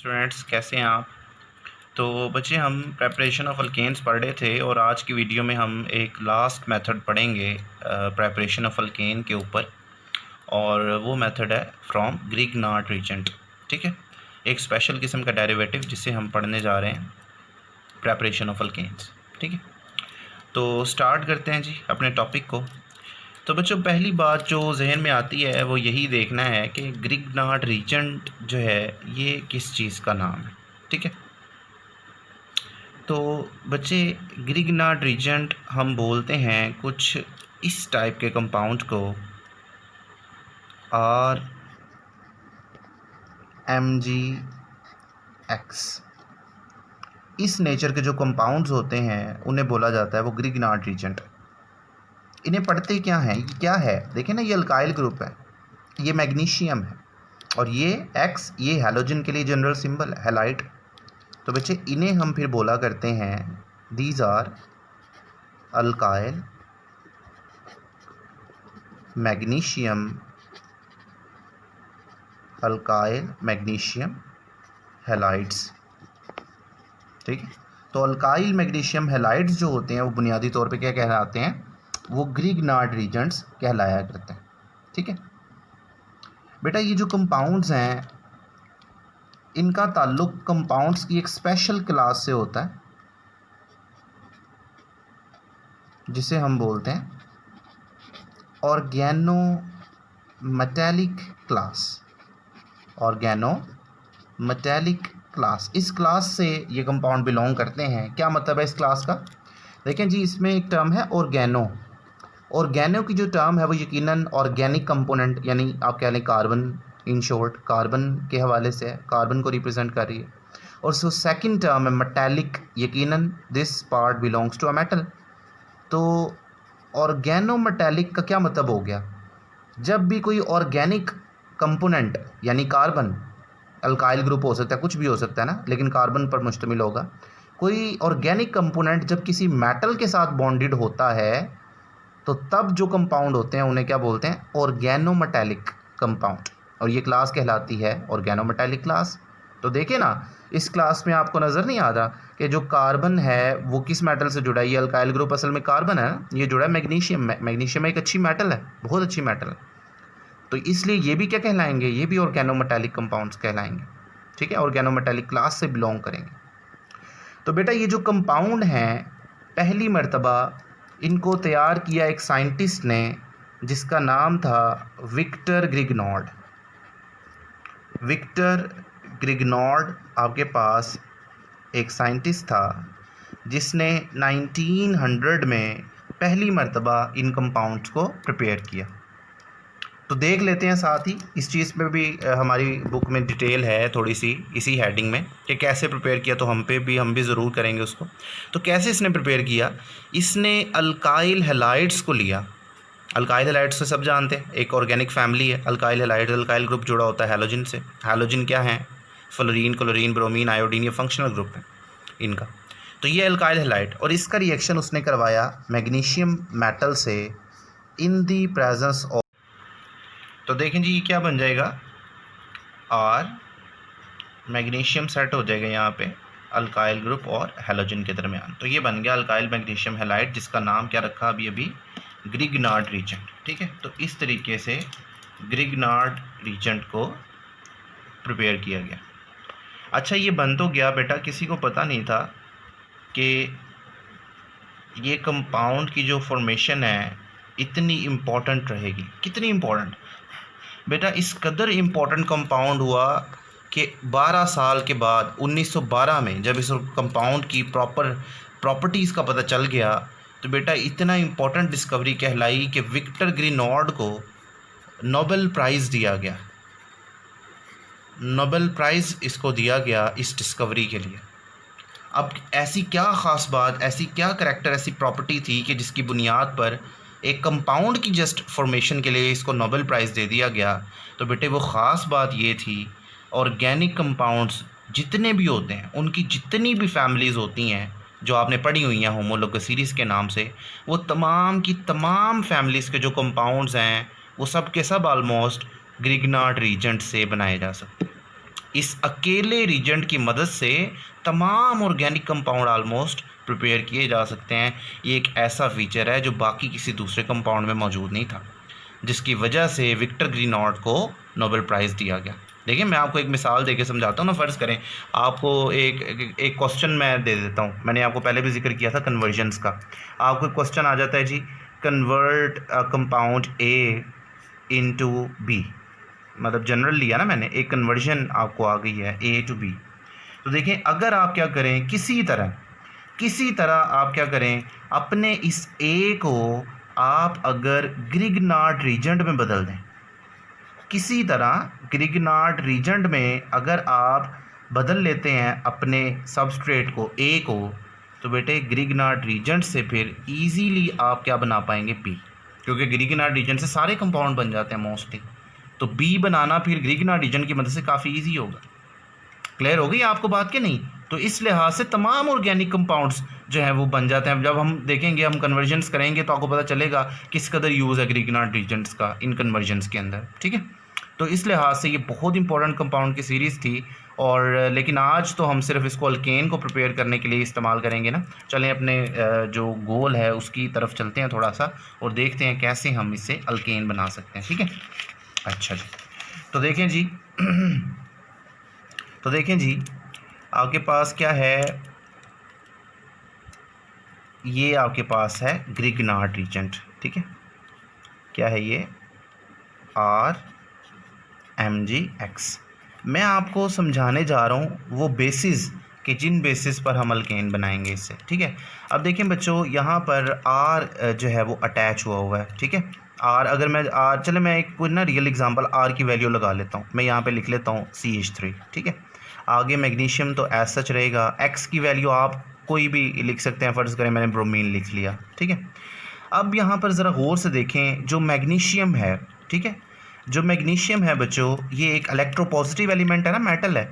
Students कैसे हैं आप। तो बच्चे हम प्रेपरेशन ऑफ अल्केन्स पढ़ रहे थे और आज की वीडियो में हम एक लास्ट मेथड पढ़ेंगे प्रेपरेशन ऑफ अल्केन के ऊपर, और वो मेथड है फ्रॉम ग्रिग्नार्ड रीजेंट। ठीक है, एक स्पेशल किस्म का डेरिवेटिव जिसे हम पढ़ने जा रहे हैं प्रेपरेशन ऑफ अल्केन्स। ठीक है, तो स्टार्ट करते हैं जी अपने टॉपिक को। तो बच्चों पहली बात जो जहन में आती है वो यही देखना है कि ग्रिग्नार्ड रीजेंट जो है ये किस चीज़ का नाम है। ठीक है, तो बच्चे ग्रिग्नार्ड रीजेंट हम बोलते हैं कुछ इस टाइप के कंपाउंड को RMgX। इस नेचर के जो कंपाउंड्स होते हैं उन्हें बोला जाता है वो ग्रिग्नार्ड रीजेंट। इन्हें पढ़ते क्या हैं, ये क्या है, देखें ना, ये अल्काइल ग्रुप है, ये मैग्नीशियम है, और ये X ये हैलोजन के लिए जनरल सिंबल है, हैलाइड। तो बच्चे इन्हें हम फिर बोला करते हैं these are alkyl magnesium halides. ठीक है, तो अल्काइल मैग्नीशियम हैलाइड्स जो होते हैं वो बुनियादी तौर पे क्या कहलाते हैं, वो ग्रिग्नार्ड रीजेंट्स कहलाया करते हैं। ठीक है बेटा, ये जो कंपाउंड्स हैं इनका ताल्लुक कंपाउंड्स की एक स्पेशल क्लास से होता है जिसे हम बोलते हैं ऑर्गेनो मेटालिक क्लास। इस क्लास से ये कंपाउंड बिलोंग करते हैं। क्या मतलब है इस क्लास का, देखें जी, इसमें एक टर्म है ऑर्गेनो की जो टर्म है वो यकीनन ऑर्गेनिक कंपोनेंट, यानी आप कह लें कार्बन, इन शॉर्ट कार्बन के हवाले से है, कार्बन को रिप्रेजेंट कर रही है। और सो सेकंड टर्म है मेटालिक, यकीनन this part belongs to a metal. तो ऑर्गेनो मेटालिक का क्या मतलब हो गया, जब भी कोई ऑर्गेनिक कंपोनेंट यानी कार्बन, अल्काइल ग्रुप हो सकता है, कुछ भी हो सकता है ना, लेकिन कार्बन पर मुश्तमिल होगा, कोई ऑर्गेनिक कंपोनेंट जब किसी मेटल के साथ बॉन्डेड होता है तो तब जो कंपाउंड होते हैं उन्हें क्या बोलते हैं, ऑर्गेनो मेटालिक कंपाउंड, और ये क्लास कहलाती है ऑर्गेनो मेटालिक क्लास। तो देखिए ना, इस क्लास में आपको नज़र नहीं आ रहा कि जो कार्बन है वो किस मेटल से जुड़ा है, ये अल्काइल ग्रुप असल में कार्बन है ना, ये जुड़ा है मैग्नीशियम में। मैग्नीशियम एक अच्छी मेटल है, बहुत अच्छी मेटल है, तो इसलिए ये भी क्या कहलाएंगे, ये भी ऑर्गेनो मेटालिक कंपाउंड्स कहलाएंगे। ठीक है, ऑर्गेनो मेटालिक क्लास से बिलोंग करेंगे। तो बेटा ये जो कंपाउंड हैं पहली मर्तबा इनको तैयार किया एक साइंटिस्ट ने जिसका नाम था विक्टर ग्रिग्नॉर्ड। आपके पास एक साइंटिस्ट था जिसने 1900 में पहली मर्तबा इन कंपाउंड्स को प्रिपेयर किया। तो देख लेते हैं साथ ही, इस चीज़ पे भी हमारी बुक में डिटेल है थोड़ी सी इसी हेडिंग में कि कैसे प्रिपेयर किया, तो हम भी ज़रूर करेंगे उसको। तो कैसे इसने प्रिपेयर किया, इसने अल्काइल हैलाइड्स को लिया। अल्काइल हैलाइड्स तो सब जानते हैं, एक ऑर्गेनिक फैमिली है अल्काइल हैलाइड्स। अल्काइल ग्रुप जुड़ा होता है हैलोजन से। हैलोजन क्या है, फ्लोरीन, क्लोरीन, ब्रोमीन, आयोडीन, ये फंक्शनल ग्रुप है इनका। तो ये अल्काइल हैलाइड, और इसका रिएक्शन उसने करवाया मैग्नीशियम मेटल से इन दी प्रेजेंस ऑफ। तो देखें जी, ये क्या बन जाएगा, और मैग्नीशियम सेट हो जाएगा यहाँ पे अल्काइल ग्रुप और हैलोजन के दरमियान। तो ये बन गया अल्काइल मैग्नीशियम हैलाइड, जिसका नाम क्या रखा अभी ग्रिग्नार्ड रीजेंट। ठीक है, तो इस तरीके से ग्रिग्नार्ड रीजेंट को प्रिपेयर किया गया। अच्छा, ये बन तो गया बेटा, किसी को पता नहीं था कि ये कंपाउंड की जो फॉर्मेशन है इतनी इम्पोर्टेंट रहेगी। कितनी इम्पोर्टेंट बेटा, इस कदर इम्पोर्टेंट कंपाउंड हुआ कि 12 साल के बाद 1912 में जब इस कंपाउंड की प्रॉपर्टीज़ का पता चल गया तो बेटा इतना इम्पोर्टेंट डिस्कवरी कहलाई कि विक्टर ग्रिग्नॉर्ड को नोबेल प्राइज़ दिया गया। नोबेल प्राइज़ इसको दिया गया इस डिस्कवरी के लिए। अब ऐसी क्या ख़ास बात, ऐसी क्या करैक्टर, ऐसी प्रॉपर्टी थी कि जिसकी बुनियाद पर एक कंपाउंड की जस्ट फॉर्मेशन के लिए इसको नोबेल प्राइज़ दे दिया गया। तो बेटे वो ख़ास बात ये थी, ऑर्गेनिक कंपाउंड्स जितने भी होते हैं, उनकी जितनी भी फैमिलीज़ होती हैं जो आपने पढ़ी हुई हैं होमोलोगस सीरीज़ के नाम से, वो तमाम की तमाम फैमिलीज़ के जो कंपाउंड्स हैं वो सब के सब आलमोस्ट ग्रिग्नार्ड रीजेंट से बनाए जा सकते हैं। इस अकेले रीजेंट की मदद से तमाम ऑर्गेनिक कंपाउंड ऑलमोस्ट प्रिपेयर किए जा सकते हैं। ये एक ऐसा फीचर है जो बाकी किसी दूसरे कंपाउंड में मौजूद नहीं था, जिसकी वजह से विक्टर ग्रीनॉर्ड को नोबेल प्राइज़ दिया गया। देखिए मैं आपको एक मिसाल देके समझाता हूँ ना। फ़र्ज़ करें आपको एक क्वेश्चन मैं दे देता हूँ। मैंने आपको पहले भी जिक्र किया था कन्वर्जन्स का। आपको एक क्वेश्चन आ जाता है जी, convert compound A into B, मतलब जनरल लिया ना मैंने, एक कन्वर्जन आपको आ गई है ए टू बी। तो देखें अगर आप क्या करें, किसी तरह आप क्या करें, अपने इस ए को आप अगर ग्रिग्नार्ड रीजेंट में बदल दें, किसी तरह ग्रिग्नार्ड रीजेंट में अगर आप बदल लेते हैं अपने सबस्ट्रेट को ए को, तो बेटे ग्रिग्नार्ड रीजेंट से फिर इजीली आप क्या बना पाएंगे, पी, क्योंकि ग्रिग्नार्ड रीजेंट से सारे कंपाउंड बन जाते हैं मोस्टली। तो बी बनाना फिर ग्रिग्नार्ड रीजेंट की मदद से काफ़ी ईजी होगा। क्लियर हो गई आपको बात कि नहीं? तो इस लिहाज से तमाम ऑर्गेनिक कंपाउंड्स जो हैं वो बन जाते हैं। जब हम देखेंगे, हम कन्वर्जन्स करेंगे तो आपको पता चलेगा किस कदर यूज़ है ग्रिग्नार्ड रीजेंट्स का इन कन्वर्जन्स के अंदर। ठीक है, तो इस लिहाज से ये बहुत इंपॉर्टेंट कंपाउंड की सीरीज़ थी। और लेकिन आज तो हम सिर्फ इसको अल्केन को प्रिपेयर करने के लिए इस्तेमाल करेंगे ना। चलें अपने जो गोल है उसकी तरफ चलते हैं थोड़ा सा और देखते हैं कैसे हम इससे अल्केन बना सकते हैं। ठीक है, अच्छा जी, तो देखें जी आपके पास क्या है, ये आपके पास है ग्रिग्नार्ड रीजेंट। ठीक है, क्या है ये, RMgX। मैं आपको समझाने जा रहा हूँ वो बेसिस कि जिन बेसिस पर हम अल्केन बनाएंगे इससे। ठीक है, अब देखें बच्चों, यहाँ पर R जो है वो अटैच हुआ है। ठीक है, R अगर मैं चले मैं एक कोई ना रियल एग्जांपल R की वैल्यू लगा लेता हूँ। मैं यहाँ पे लिख लेता हूँ CH3। ठीक है, आगे मैग्नीशियम तो एज सच रहेगा। X की वैल्यू आप कोई भी लिख सकते हैं। फ़र्ज़ करें मैंने ब्रोमीन लिख लिया। ठीक है, अब यहाँ पर ज़रा गौर से देखें, जो मैग्नीशियम है, ठीक है, जो मैग्नीशियम है बच्चों, ये एक इलेक्ट्रोपॉजिटिव एलिमेंट है ना, मेटल है,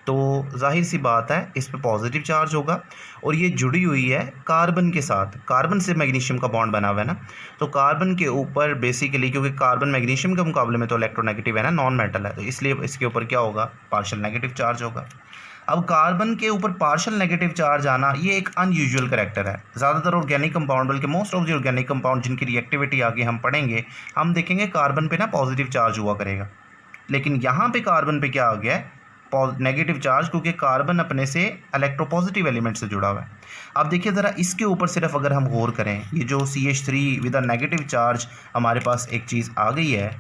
तो जाहिर सी बात है इस पे पॉजिटिव चार्ज होगा। और ये जुड़ी हुई है कार्बन के साथ, कार्बन से मैग्नीशियम का बॉन्ड बना हुआ है ना, तो कार्बन के ऊपर बेसिकली, क्योंकि कार्बन मैग्नीशियम के मुकाबले में तो इलेक्ट्रोनेगेटिव है ना, नॉन मेटल है, तो इसलिए इसके ऊपर क्या होगा, पार्शियल नेगेटिव चार्ज होगा। अब कार्बन के ऊपर पार्शियल नेगेटिव चार्ज आना ये एक अनयूजुअल करैक्टर है। ज़्यादातर ऑर्गेनिक कंपाउंड, बल्कि most of the organic compound जिनकी रिएक्टिविटी आगे हम पढ़ेंगे, हम देखेंगे कार्बन पे ना पॉजिटिव चार्ज हुआ करेगा। लेकिन यहाँ पे कार्बन पे क्या आ गया है, नेगेटिव चार्ज, क्योंकि कार्बन अपने से इलेक्ट्रोपॉजिटिव एलिमेंट से जुड़ा हुआ है। अब देखिए ज़रा इसके ऊपर सिर्फ अगर हम गौर करें, ये जो CH3 with a negative charge हमारे पास एक चीज़ आ गई है,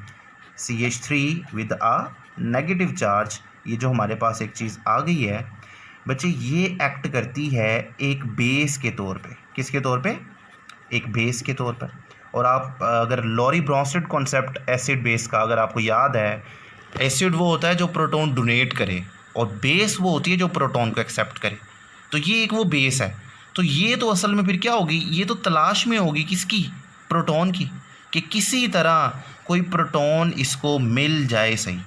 CH3 with a negative charge, ये जो हमारे पास एक चीज़ आ गई है बच्चे, ये एक्ट करती है एक बेस के तौर पे। किसके तौर पे, एक बेस के तौर पर। और आप अगर Lowry Bronsted concept acid base का अगर आपको याद है, एसिड वो होता है जो प्रोटॉन डोनेट करे और बेस वो होती है जो प्रोटॉन को एक्सेप्ट करे। तो ये एक वो बेस है। तो ये तो असल में फिर क्या होगी, ये तो तलाश में होगी किसकी, प्रोटॉन की, कि किसी तरह कोई प्रोटॉन इसको मिल जाए सही।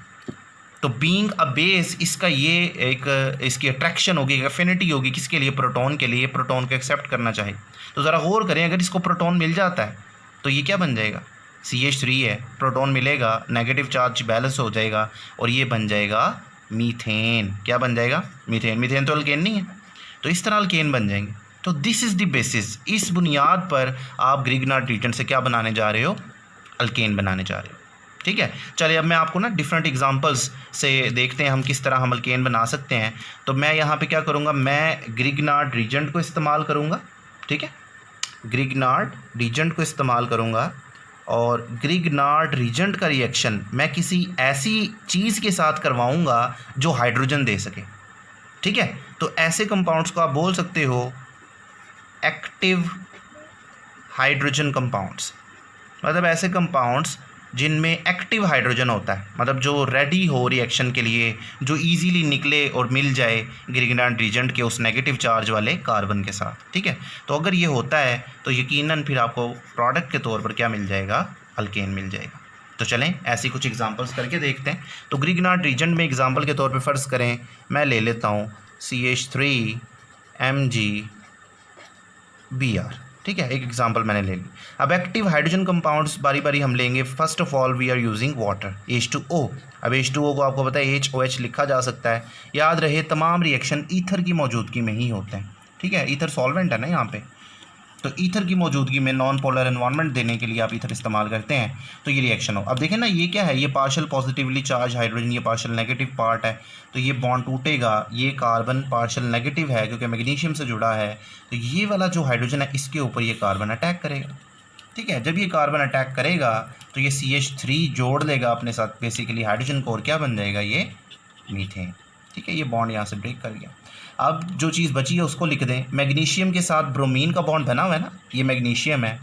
तो बीइंग अ बेस, इसका ये एक इसकी अट्रैक्शन होगी, एक एफिनिटी होगी किसके लिए, प्रोटॉन के लिए, प्रोटॉन को एक्सेप्ट करना चाहे। तो ज़रा गौर करें, अगर इसको प्रोटॉन मिल जाता है तो ये क्या बन जाएगा, CH3 है, प्रोटॉन मिलेगा, नेगेटिव चार्ज बैलेंस हो जाएगा और ये बन जाएगा मीथेन। क्या बन जाएगा, मीथेन। मीथेन तो अल्केन नहीं है, तो इस तरह अल्केन बन जाएंगे। तो दिस इज़ द बेसिस, इस बुनियाद पर आप ग्रिग्नार्ड रीजेंट से क्या बनाने जा रहे हो, अल्केन बनाने जा रहे हो। ठीक है, चलिए अब मैं आपको ना डिफरेंट एग्जांपल्स से देखते हैं हम किस तरह हम अल्केन बना सकते हैं। तो मैं यहाँ पे क्या करूँगा, मैं ग्रिग्नार्ड रीजेंट को इस्तेमाल करूँगा। ठीक है, ग्रिग्नार्ड रीजेंट को इस्तेमाल करूँगा और ग्रिग्नार्ड रीजेंट का रिएक्शन मैं किसी ऐसी चीज़ के साथ करवाऊँगा जो हाइड्रोजन दे सके। ठीक है, तो ऐसे कंपाउंड्स को आप बोल सकते हो एक्टिव हाइड्रोजन कंपाउंड्स, मतलब ऐसे कंपाउंड्स जिनमें एक्टिव हाइड्रोजन होता है, मतलब जो रेडी हो रिएक्शन के लिए, जो इजीली निकले और मिल जाए ग्रिग्नार्ड रीजेंट के उस नेगेटिव चार्ज वाले कार्बन के साथ। ठीक है, तो अगर ये होता है तो यकीनन फिर आपको प्रोडक्ट के तौर पर क्या मिल जाएगा, अल्केन मिल जाएगा। तो चलें ऐसी कुछ एग्जांपल्स करके देखते हैं। तो ग्रिग्नार्ड रीजेंट में एग्जांपल के तौर पे फ़र्ज़ करें मैं ले लेता हूँ CH3 MgBr। ठीक है, एक एग्जांपल मैंने ले ली। अब एक्टिव हाइड्रोजन कंपाउंड्स बारी बारी हम लेंगे। First of all we are using water, H2O। अब H2O को आपको पता है HOH लिखा जा सकता है। याद रहे तमाम रिएक्शन ईथर की मौजूदगी में ही होते हैं, ठीक है, ईथर सॉल्वेंट है ना यहाँ पे, तो ईथर की मौजूदगी में नॉन पोलर एनवायरनमेंट देने के लिए आप ईथर इस्तेमाल करते हैं, तो ये रिएक्शन हो। अब देखें ना, ये क्या है, ये पार्शियल पॉजिटिवली चार्ज हाइड्रोजन, ये पार्शियल नेगेटिव पार्ट है, तो ये बॉन्ड टूटेगा, ये कार्बन पार्शियल नेगेटिव है क्योंकि मैग्नीशियम से जुड़ा है, तो ये वाला जो हाइड्रोजन है इसके ऊपर ये कार्बन अटैक करेगा, ठीक है। जब ये कार्बन अटैक करेगा तो ये CH3 जोड़ लेगा अपने साथ बेसिकली हाइड्रोजन को, और क्या बन जाएगा, ये मीथेन, ठीक है। ये बॉन्ड यहाँ से ब्रेक कर गया। अब जो चीज़ बची है उसको लिख दें। मैग्नीशियम के साथ ब्रोमीन का बॉन्ड बना हुआ है ना, ये मैग्नीशियम है,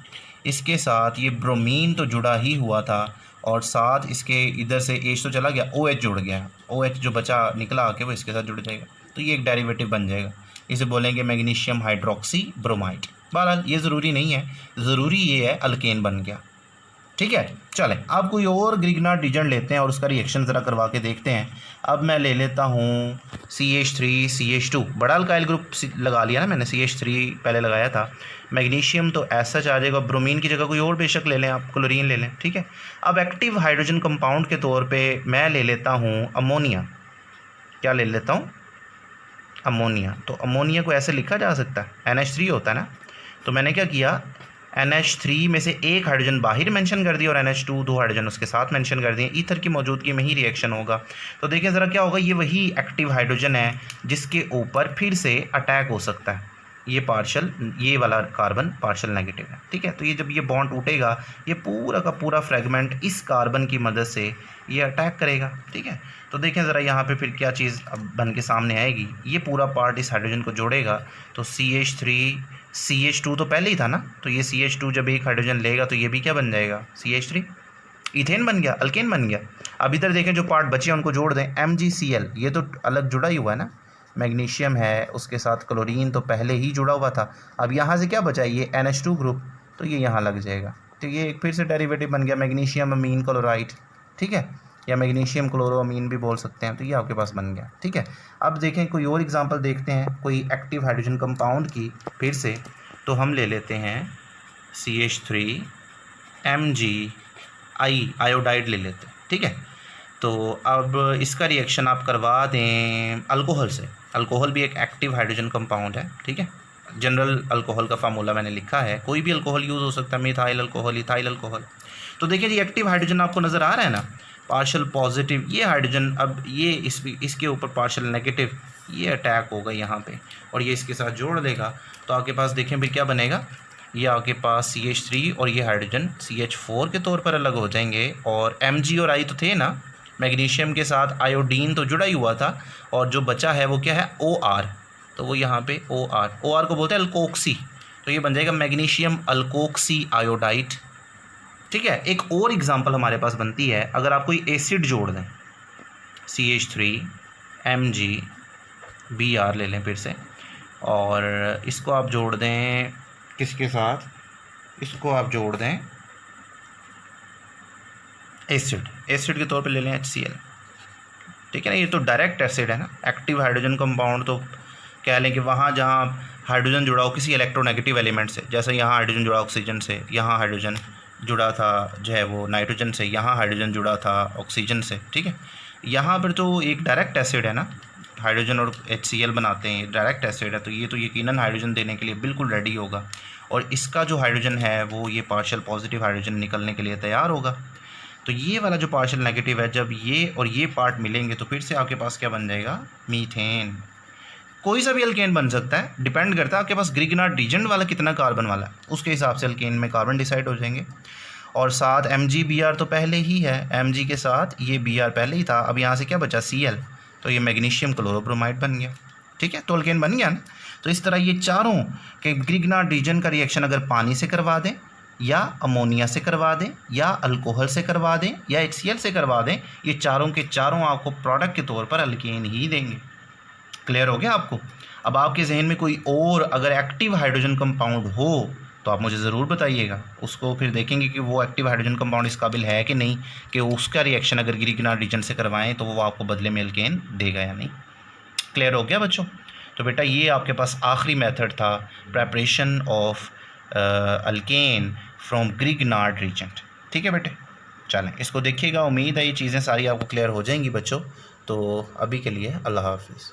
इसके साथ ये ब्रोमीन तो जुड़ा ही हुआ था, और साथ इसके इधर से H तो चला गया, OH जुड़ गया, OH जो बचा निकला आके वो इसके साथ जुड़ जाएगा, तो ये एक डेरिवेटिव बन जाएगा, इसे बोलेंगे मैग्नीशियम हाइड्रोक्सी ब्रोमाइड। बहरहाल ये ज़रूरी नहीं है, ज़रूरी ये है अल्केन बन गया, ठीक है। चलें अब कोई और ग्रिग्नार्ड रीजन लेते हैं और उसका रिएक्शन ज़रा करवा के देखते हैं। अब मैं ले लेता हूँ CH3 CH2, बड़ा अल्काइल ग्रुप लगा लिया ना मैंने, CH3 पहले लगाया था। मैग्नीशियम तो ऐसा आ जाएगा, ब्रोमीन की जगह कोई और बेशक ले लें आप, क्लोरीन ले लें, ठीक है। अब एक्टिव हाइड्रोजन कंपाउंड के तौर पर मैं ले लेता हूँ अमोनिया। क्या ले लेता हूँ, अमोनिया। तो अमोनिया को ऐसे लिखा जा सकता है, NH3 होता है ना, तो मैंने क्या किया, NH3 में से एक हाइड्रोजन बाहर मेंशन कर दिया और NH2 दो हाइड्रोजन उसके साथ मेंशन कर दिए। ईथर की मौजूदगी में ही रिएक्शन होगा। तो देखिए ज़रा क्या होगा, ये वही एक्टिव हाइड्रोजन है जिसके ऊपर फिर से अटैक हो सकता है। ये पार्शल, ये वाला कार्बन पार्शल नेगेटिव है, ठीक है। तो ये जब ये बॉन्ड टूटेगा, ये पूरा का पूरा फ्रेगमेंट इस कार्बन की मदद से ये अटैक करेगा, ठीक है। तो देखें ज़रा यहाँ पे फिर क्या चीज़ अब बन के सामने आएगी, ये पूरा पार्ट इस हाइड्रोजन को जोड़ेगा, तो CH3 CH2 तो पहले ही था ना, तो ये CH2 जब एक हाइड्रोजन लेगा तो ये भी क्या बन जाएगा, CH3, इथेन बन गया, अल्केन बन गया। अब इधर देखें जो पार्ट बचे उनको जोड़ दें, MgCl, ये तो अलग जुड़ा ही हुआ है ना, मैग्नीशियम है उसके साथ क्लोरीन तो पहले ही जुड़ा हुआ था। अब यहाँ से क्या बचा, ये NH2 ग्रुप, तो ये यहाँ लग जाएगा, तो ये एक फिर से डेरिवेटिव बन गया मैग्नीशियम अमीन क्लोराइड, ठीक है, या मैग्नीशियम क्लोरोअमीन भी बोल सकते हैं, तो ये आपके पास बन गया, ठीक है। अब देखें कोई और एग्जांपल देखते हैं कोई एक्टिव हाइड्रोजन कंपाउंड की फिर से, तो हम ले लेते हैं CH3 Mg आयोडाइड ले लेते हैं, ठीक है। तो अब इसका रिएक्शन आप करवा दें अल्कोहल से। अल्कोहल भी एक एक्टिव हाइड्रोजन कंपाउंड है, ठीक है। जनरल अल्कोहल का फार्मूला मैंने लिखा है, कोई भी अल्कोहल यूज़ हो सकता है, मिथाइल अल्कोहल, इथाइल अल्कोहल। तो देखिए जी एक्टिव हाइड्रोजन आपको नज़र आ रहा है ना, पार्शियल पॉजिटिव ये हाइड्रोजन, अब ये इसके ऊपर पार्शियल नेगेटिव, ये अटैक होगा यहाँ पे और ये इसके साथ जोड़ देगा, तो आपके पास देखें भी क्या बनेगा, ये आपके पास CH3 और ये हाइड्रोजन CH4 के तौर पर अलग हो जाएंगे, और Mg और I तो थे ना, मैग्नीशियम के साथ आयोडीन तो जुड़ा ही हुआ था, और जो बचा है वो क्या है, OR, तो वो यहाँ पे OR को बोलते हैं अल्कोक्सी, तो ये बन जाएगा मैग्नीशियम अल्कोक्सी आयोडाइड, ठीक है। एक और एग्जांपल हमारे पास बनती है, अगर आप कोई एसिड जोड़ दें, CH3 Mg Br ले लें फिर से, और इसको आप जोड़ दें किसके साथ, इसको आप जोड़ दें एसिड के तौर पे ले लें HCl, ठीक है ना। ये तो डायरेक्ट एसिड है ना, एक्टिव हाइड्रोजन कंपाउंड तो कह लें कि वहाँ जहाँ हाइड्रोजन जुड़ा हो किसी इलेक्ट्रोनेगेटिव एलिमेंट से, जैसे यहाँ हाइड्रोजन जुड़ा ऑक्सीजन से, यहाँ हाइड्रोजन जुड़ा था जो है वो नाइट्रोजन से, यहाँ हाइड्रोजन जुड़ा था ऑक्सीजन से, ठीक है। यहाँ पर तो एक डायरेक्ट एसिड है ना, हाइड्रोजन और HCl बनाते हैं, डायरेक्ट एसिड है, तो ये तो यकीनन हाइड्रोजन देने के लिए बिल्कुल रेडी होगा, और इसका जो हाइड्रोजन है वो ये पार्शियल पॉजिटिव हाइड्रोजन निकलने के लिए तैयार होगा। तो ये वाला जो पार्शियल नेगेटिव है, जब ये और ये पार्ट मिलेंगे तो फिर से आपके पास क्या बन जाएगा, मीथेन। कोई सा भी अल्केन बन सकता है, डिपेंड करता है आपके पास ग्रिग्नार्ड रीजन वाला कितना कार्बन वाला है, उसके हिसाब से अल्केन में कार्बन डिसाइड हो जाएंगे। और साथ MgBr तो पहले ही है, Mg के साथ ये Br पहले ही था, अब यहाँ से क्या बचा, Cl, तो ये मैग्नीशियम क्लोरोब्रोमाइड बन गया, ठीक है। तो अल्केन बन गया ना। तो इस तरह ये चारों के ग्रिग्नार्ड रीजन का रिएक्शन अगर पानी से करवा दें, या अमोनिया से करवा दें, या अल्कोहल से करवा दें, या HCl से करवा दें, ये चारों के चारों आपको प्रोडक्ट के तौर पर अल्केन ही देंगे। क्लियर हो गया आपको। अब आपके जहन में कोई और अगर एक्टिव हाइड्रोजन कंपाउंड हो तो आप मुझे ज़रूर बताइएगा, उसको फिर देखेंगे कि वो एक्टिव हाइड्रोजन कंपाउंड इस काबिल है कि नहीं, कि उसका रिएक्शन अगर ग्रिग्नार्ड रीजन से करवाएं तो वो आपको बदले में अल्केन देगा या नहीं। क्लियर हो गया बच्चों। तो बेटा ये आपके पास आखिरी मेथड था preparation of alkane from Grignard reagent. ठीक है बेटे, चलें इसको देखिएगा। उम्मीद है ये चीज़ें सारी आपको क्लियर हो जाएंगी बच्चों। तो अभी के लिए अल्लाह हाफिज़।